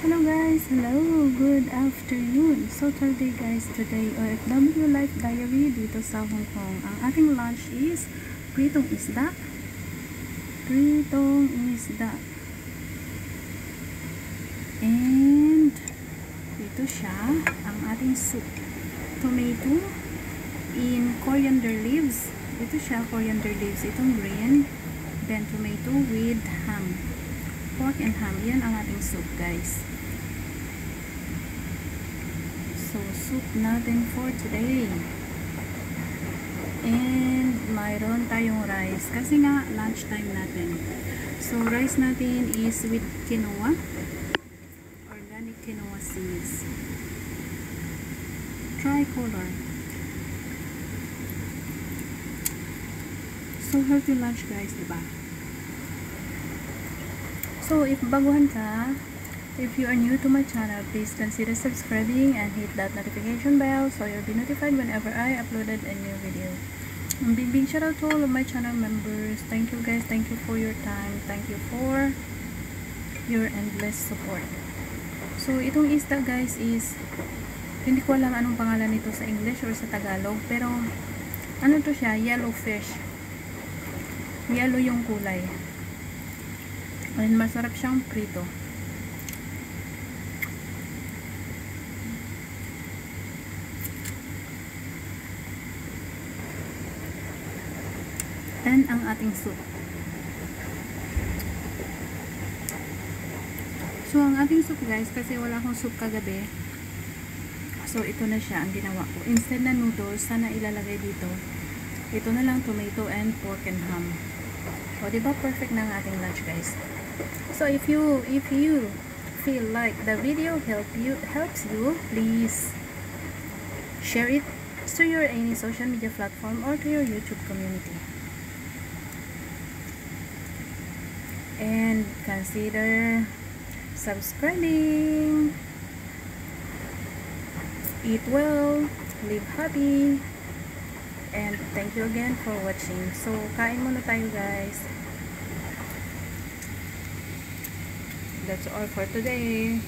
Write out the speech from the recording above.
Hello guys, hello, good afternoon. So today guys, today OFW Life Diary dito sa Hong Kong. Ang ating lunch is pritong isda. And dito siya, ang ating soup. Tomato in coriander leaves. Ito siya, coriander leaves. Itong green. Then tomato with ham. Pork and ham. Yan ang ating soup guys. So soup natin for today. And mayroon tayong rice. Kasi nga lunch time natin. So rice natin is with quinoa. Organic quinoa seeds. Tricolor. So healthy lunch guys, diba? So if baguhan ka, if you are new to my channel, please consider subscribing and hit that notification bell so you'll be notified whenever I uploaded a new video. Big shout out to all of my channel members. Thank you guys. Thank you for your time. Thank you for your endless support. So itong isda guys is, hindi ko alam anong pangalan nito sa English or sa Tagalog, pero ano to siya, yellow fish. Yellow yung kulay. And masarap siyang prito. And ang ating soup. So ang ating soup guys, kasi wala akong soup kagabi, so ito na siya ang ginawa ko. Instead na noodles, sana ilalagay dito, ito na lang tomato and pork and ham. O diba perfect na ang ating lunch guys. So if you feel like the video helps you, please share it to your any social media platform or to your YouTube community. And consider subscribing. Eat well, live happy, and thank you again for watching. So kain muna tayo guys. That's all for today.